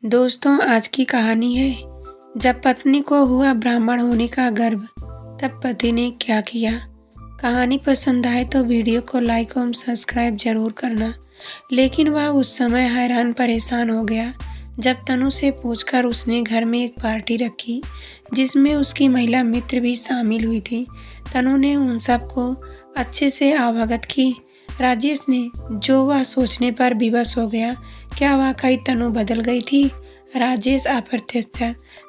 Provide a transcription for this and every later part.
दोस्तों, आज की कहानी है जब पत्नी को हुआ ब्राह्मण होने का गर्व, तब पति ने क्या किया। कहानी पसंद आए तो वीडियो को लाइक और सब्सक्राइब जरूर करना। लेकिन वह उस समय हैरान परेशान हो गया जब तनु से पूछकर उसने घर में एक पार्टी रखी जिसमें उसकी महिला मित्र भी शामिल हुई थी। तनु ने उन सबको अच्छे से अवगत की। राजेश ने जो वह सोचने पर विवश हो गया, क्या वाकई तनु बदल गई थी। राजेश अप्रत्यक्ष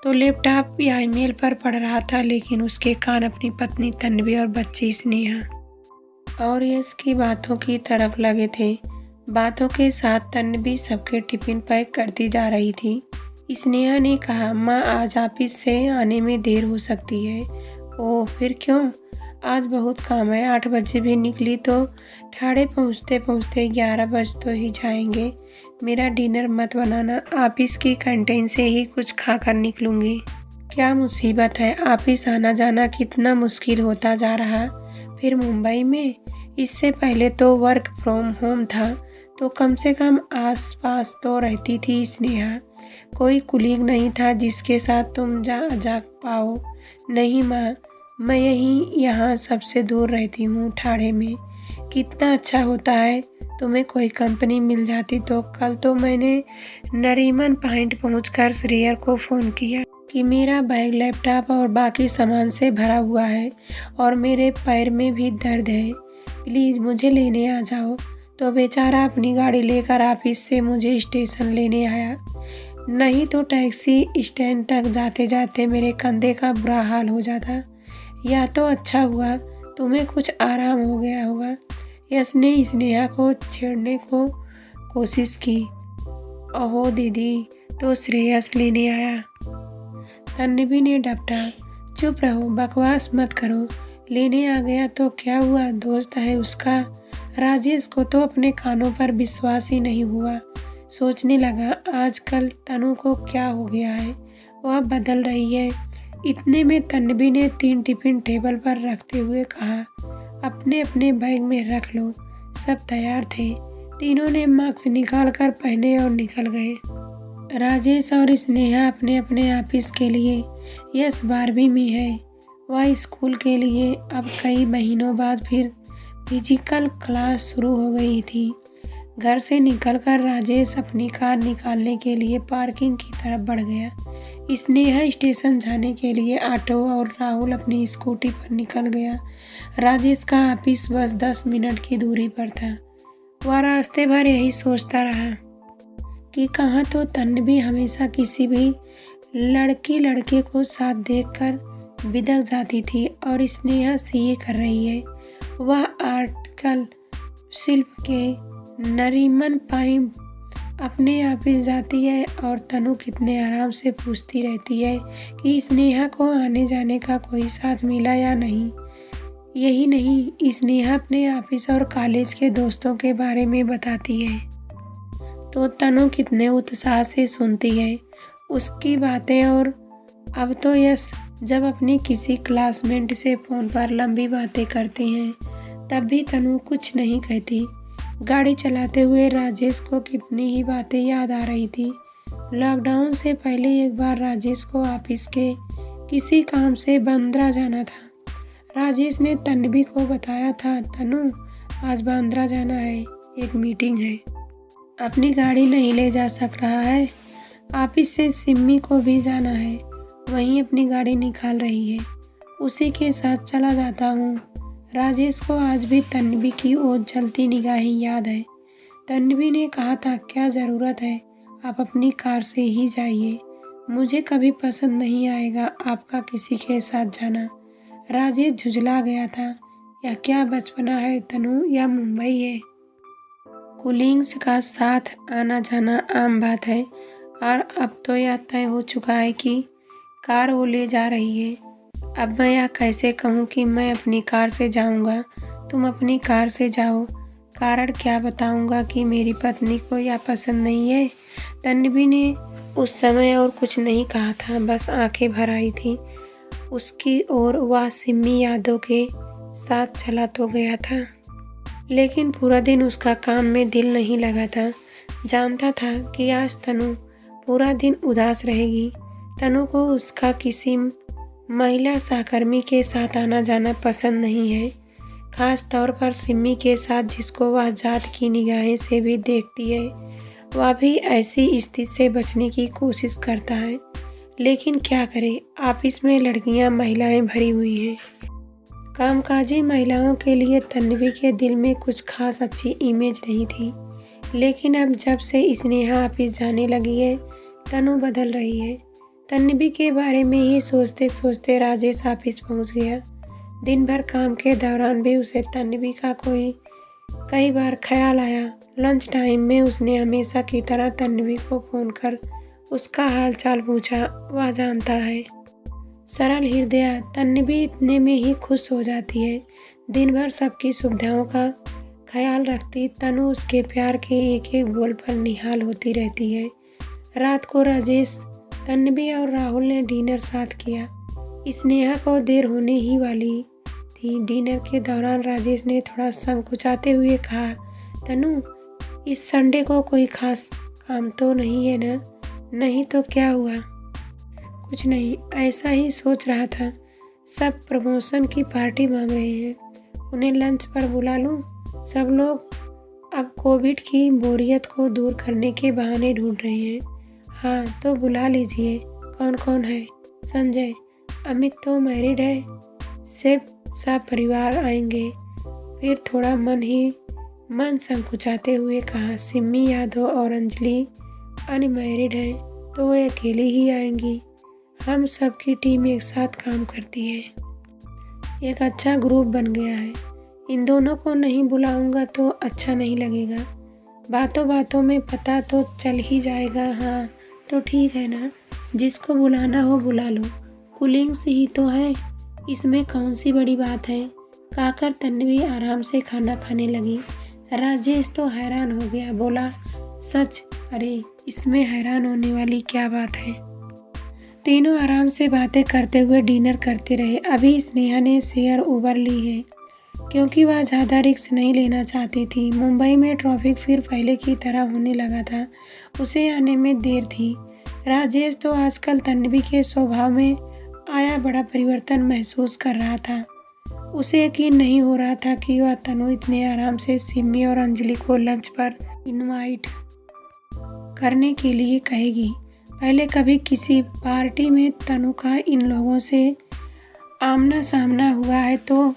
तो लैपटॉप या ईमेल पर पढ़ रहा था, लेकिन उसके कान अपनी पत्नी तन्वी और बच्ची स्नेहा और यश की बातों की तरफ लगे थे। बातों के साथ तन्वी सबके टिफिन पैक करती जा रही थी। स्नेहा ने कहा, माँ आज ऑफिस से आने में देर हो सकती है। ओह, फिर क्यों? आज बहुत काम है। 8 बजे भी निकली तो ठाणे पहुँचते पहुँचते 11 बज तो ही जाएंगे। मेरा डिनर मत बनाना, ऑफिस की कैंटीन से ही कुछ खाकर निकलूंगी। क्या मुसीबत है, ऑफिस आना जाना कितना मुश्किल होता जा रहा। फिर मुंबई में इससे पहले तो वर्क फ्रॉम होम था, तो कम से कम आस पास तो रहती थी स्नेहा। कोई कुलीग नहीं था जिसके साथ तुम जा पाओ। नहीं माँ, मैं यहाँ सबसे दूर रहती हूँ, ठाणे में। कितना अच्छा होता है, तुम्हें कोई कंपनी मिल जाती तो। कल तो मैंने नरीमन पॉइंट पहुंचकर श्रेयर को फ़ोन किया कि मेरा बैग लैपटॉप और बाकी सामान से भरा हुआ है और मेरे पैर में भी दर्द है, प्लीज़ मुझे लेने आ जाओ। तो बेचारा अपनी गाड़ी लेकर ऑफिस से मुझे स्टेशन लेने आया। नहीं तो टैक्सी स्टैंड तक जाते जाते मेरे कंधे का बुरा हाल हो जाता। या तो अच्छा हुआ तुम्हें कुछ आराम हो गया होगा। यश ने स्नेहा को छेड़ने को कोशिश की। ओहो दीदी, तो श्रेयस लेने आया। तन्वी ने डपटा, चुप रहो, बकवास मत करो। लेने आ गया तो क्या हुआ, दोस्त है उसका। राजेश को तो अपने कानों पर विश्वास ही नहीं हुआ। सोचने लगा, आजकल तनु को क्या हो गया है, वह बदल रही है। इतने में तन्वी ने 3 टिफिन टेबल पर रखते हुए कहा, अपने अपने बैग में रख लो। सब तैयार थे। तीनों ने मास्क निकाल कर पहने और निकल गए। राजेश और स्नेहा अपने अपने ऑफिस के लिए, यश 12वीं में है, वह स्कूल के लिए। अब कई महीनों बाद फिर फिजिकल क्लास शुरू हो गई थी। घर से निकलकर राजेश अपनी कार निकालने के लिए पार्किंग की तरफ बढ़ गया। स्नेहा स्टेशन जाने के लिए ऑटो और राहुल अपनी स्कूटी पर निकल गया। राजेश का ऑफिस बस 10 मिनट की दूरी पर था। वह रास्ते भर यही सोचता रहा कि कहाँ तो तन्वी हमेशा किसी भी लड़के को साथ देखकर बिदक जाती थी और स्नेहा सीए कर रही है। वह आर्टिकल शिल्प के नरीमन पाइप अपने ऑफिस जाती है और तनु कितने आराम से पूछती रहती है कि स्नेहा को आने जाने का कोई साथ मिला या नहीं। यही नहीं, स्नेहा अपने ऑफिस और कॉलेज के दोस्तों के बारे में बताती है तो तनु कितने उत्साह से सुनती है उसकी बातें। और अब तो यश जब अपनी किसी क्लासमेट से फ़ोन पर लंबी बातें करते हैं, तब भी तनु कुछ नहीं कहती। गाड़ी चलाते हुए राजेश को कितनी ही बातें याद आ रही थी। लॉकडाउन से पहले एक बार राजेश को ऑफिस के किसी काम से बांद्रा जाना था। राजेश ने तन्वी को बताया था, तनु आज बांद्रा जाना है, एक मीटिंग है, अपनी गाड़ी नहीं ले जा सक रहा है। ऑफिस से सिम्मी को भी जाना है, वहीं अपनी गाड़ी निकाल रही है, उसी के साथ चला जाता हूँ। राजेश को आज भी तन्वी की ओर जलती निगाहें याद है। तन्वी ने कहा था, क्या ज़रूरत है, आप अपनी कार से ही जाइए, मुझे कभी पसंद नहीं आएगा आपका किसी के साथ जाना। राजेश झुंझला गया था, यह क्या बचपना है तनु, या मुंबई है। कुलीग्स का साथ आना जाना आम बात है और अब तो यह तय हो चुका है कि कार वो ले जा रही है। अब मैं यह कैसे कहूँ कि मैं अपनी कार से जाऊँगा, तुम अपनी कार से जाओ। कारण क्या बताऊँगा कि मेरी पत्नी को यह पसंद नहीं है। तन्वी ने उस समय और कुछ नहीं कहा था, बस आंखें भर आई थी उसकी ओर। वह सिम्मी यादों के साथ चला तो गया था, लेकिन पूरा दिन उसका काम में दिल नहीं लगा था। जानता था कि आज तनु पूरा दिन उदास रहेगी। तनु को उसका किसी महिला सहकर्मी के साथ आना जाना पसंद नहीं है, खास तौर पर सिम्मी के साथ, जिसको वह जात की निगाहें से भी देखती है। वह भी ऐसी स्थिति से बचने की कोशिश करता है, लेकिन क्या करे, ऑफिस में लड़कियां महिलाएं भरी हुई हैं। कामकाजी महिलाओं के लिए तन्वी के दिल में कुछ खास अच्छी इमेज नहीं थी, लेकिन अब जब से स्नेहा ऑफिस जाने लगी है, तनु बदल रही है। तन्वी के बारे में ही सोचते सोचते राजेश ऑफिस पहुंच गया। दिन भर काम के दौरान भी उसे तन्वी का कई बार ख्याल आया। लंच टाइम में उसने हमेशा की तरह तन्वी को फ़ोन कर उसका हालचाल पूछा। वह जानता है, सरल हृदय तन्वी इतने में ही खुश हो जाती है। दिन भर सबकी सुविधाओं का ख्याल रखती तनु उसके प्यार के एक एक बोल पर निहाल होती रहती है। रात को राजेश, तन्वी और राहुल ने डिनर साथ किया। स्नेहा को देर होने ही वाली थी। डिनर के दौरान राजेश ने थोड़ा संकोचाते हुए कहा, तनु, इस संडे को कोई खास काम तो नहीं है ना? नहीं तो क्या हुआ? कुछ नहीं, ऐसा ही सोच रहा था। सब प्रमोशन की पार्टी मांग रहे हैं, उन्हें लंच पर बुला लूं? सब लोग अब कोविड की बोरियत को दूर करने के बहाने ढूंढ रहे हैं। हाँ, तो बुला लीजिए। कौन कौन है? संजय, अमित तो मैरिड है, सिर्फ सब परिवार आएंगे। फिर थोड़ा मन संकुचाते हुए कहा, सिम्मी यादव और अंजलि अनमैरिड हैं, तो वे अकेली ही आएंगी। हम सबकी टीम एक साथ काम करती है, एक अच्छा ग्रुप बन गया है। इन दोनों को नहीं बुलाऊंगा तो अच्छा नहीं लगेगा। बातों बातों में पता तो चल ही जाएगा। हाँ तो ठीक है ना, जिसको बुलाना हो बुला लो, कूलिंग्स ही तो है, इसमें कौन सी बड़ी बात है। कहकर तन्वी आराम से खाना खाने लगी। राजेश तो हैरान हो गया, बोला, सच? अरे इसमें हैरान होने वाली क्या बात है। तीनों आराम से बातें करते हुए डिनर करते रहे। अभी स्नेहा ने शेयर उबर ली है, क्योंकि वह ज़्यादा रिस्क नहीं लेना चाहती थी। मुंबई में ट्रैफिक फिर पहले की तरह होने लगा था, उसे आने में देर थी। राजेश तो आजकल तन्वी के स्वभाव में आया बड़ा परिवर्तन महसूस कर रहा था। उसे यकीन नहीं हो रहा था कि वह तनु इतने आराम से सिम्मी और अंजलि को लंच पर इनवाइट करने के लिए कहेगी। पहले कभी किसी पार्टी में तनु का इन लोगों से आमना सामना हुआ है तो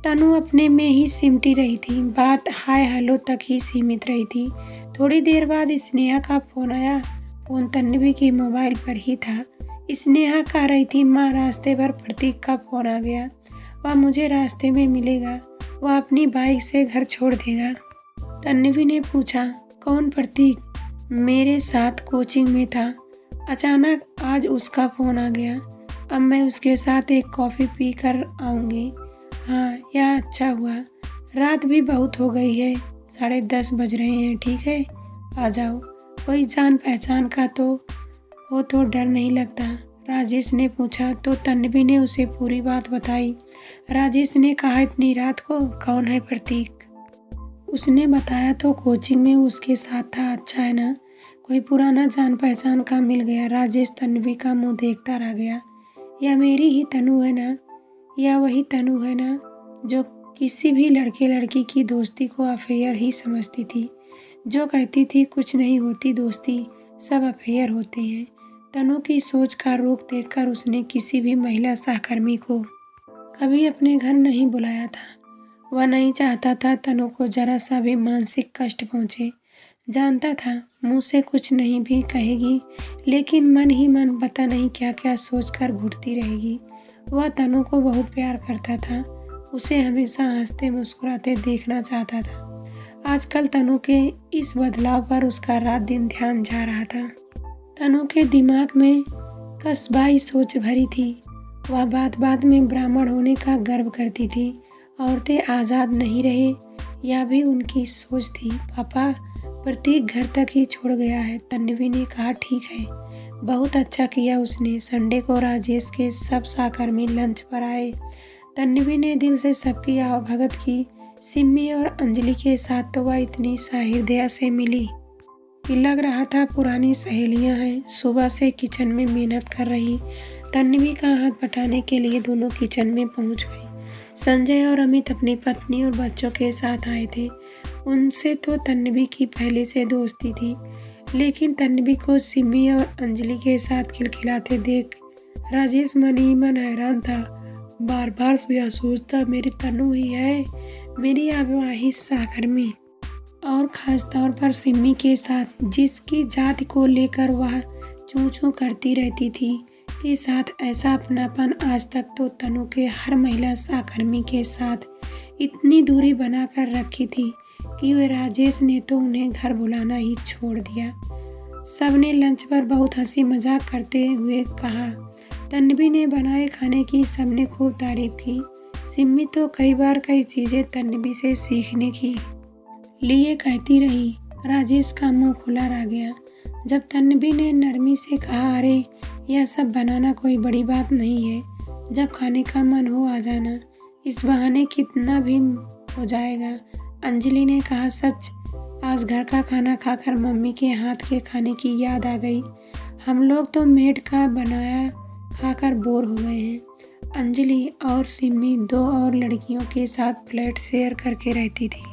तनु अपने में ही सिमटी रही थी, बात हाय हेलो तक ही सीमित रही थी। थोड़ी देर बाद स्नेहा का फोन आया। फोन तन्वी के मोबाइल पर ही था। स्नेहा कह रही थी, माँ रास्ते पर प्रतीक का फोन आ गया, वह मुझे रास्ते में मिलेगा, वह अपनी बाइक से घर छोड़ देगा। तन्वी ने पूछा, कौन प्रतीक? मेरे साथ कोचिंग में था, अचानक आज उसका फ़ोन आ गया, अब मैं उसके साथ एक कॉफ़ी पी कर आऊँगी। हाँ, यह अच्छा हुआ, रात भी बहुत हो गई है, 10:30 बज रहे हैं। ठीक है, आ जाओ। कोई जान पहचान का तो हो तो डर नहीं लगता? राजेश ने पूछा तो तन्वी ने उसे पूरी बात बताई। राजेश ने कहा, इतनी रात को? कौन है प्रतीक? उसने बताया तो कोचिंग में उसके साथ था। अच्छा है ना, कोई पुराना जान पहचान का मिल गया। राजेश तन्वी का मुंह देखता रह गया। यह मेरी ही तनु है ना? यह वही तनु है ना जो किसी भी लड़के लड़की की दोस्ती को अफेयर ही समझती थी, जो कहती थी कुछ नहीं होती दोस्ती, सब अफेयर होते हैं। तनु की सोच का रुख देखकर उसने किसी भी महिला सहकर्मी को कभी अपने घर नहीं बुलाया था। वह नहीं चाहता था तनु को जरा सा भी मानसिक कष्ट पहुँचे। जानता था मुँह से कुछ नहीं भी कहेगी, लेकिन मन ही मन पता नहीं क्या क्या सोचकर घुटती रहेगी। वह तनु को बहुत प्यार करता था, उसे हमेशा हंसते मुस्कुराते देखना चाहता था। आजकल तनु के इस बदलाव पर उसका रात दिन ध्यान जा रहा था। तनु के दिमाग में कसबाई सोच भरी थी। वह बात बात में ब्राह्मण होने का गर्व करती थी। औरतें आज़ाद नहीं रहे, यह भी उनकी सोच थी। पापा, प्रतीक घर तक ही छोड़ गया है। तन्वी ने कहा, ठीक है, बहुत अच्छा किया उसने। संडे को राजेश के सब सहकर्मी लंच पर आए। तन्वी ने दिल से सबकी आवभगत की। सिम्मी और अंजलि के साथ तो वह इतनी सहृदय से मिली। कि लग रहा था पुरानी सहेलियां हैं। सुबह से किचन में मेहनत कर रही तन्वी का हाथ बटाने के लिए दोनों किचन में पहुंच गई। संजय और अमित अपनी पत्नी और बच्चों के साथ आए थे। उनसे तो तन्वी की पहले से दोस्ती थी, लेकिन तन्वी को सिमी और अंजलि के साथ खिलखिलाते देख राजेश मन ही मन हैरान था। बार बार यह सोचता, मेरी तनु ही है मेरी अविवाहित सहकर्मी, और खासतौर पर सिमी के साथ जिसकी जाति को लेकर वह चूं चूं करती रहती थी, के साथ ऐसा अपनापन आज तक तो तनु के हर महिला सहकर्मी के साथ इतनी दूरी बनाकर रखी थी कि वे राजेश ने तो उन्हें घर बुलाना ही छोड़ दिया। सबने लंच पर बहुत हंसी मजाक करते हुए कहा। तन्वी ने बनाए खाने की सबने खूब तारीफ की। सिमी तो कई बार कई चीज़ें तन्वी से सीखने की लिए कहती रही। राजेश का मुंह खुला रह गया जब तन्वी ने नरमी से कहा, अरे यह सब बनाना कोई बड़ी बात नहीं है, जब खाने का मन हो आ जाना, इस बहाने कितना भी हो जाएगा। अंजलि ने कहा, सच आज घर का खाना खाकर मम्मी के हाथ के खाने की याद आ गई। हम लोग तो मेड का बनाया खाकर बोर हो गए हैं। अंजलि और सिमी दो और लड़कियों के साथ फ्लैट शेयर करके रहती थी।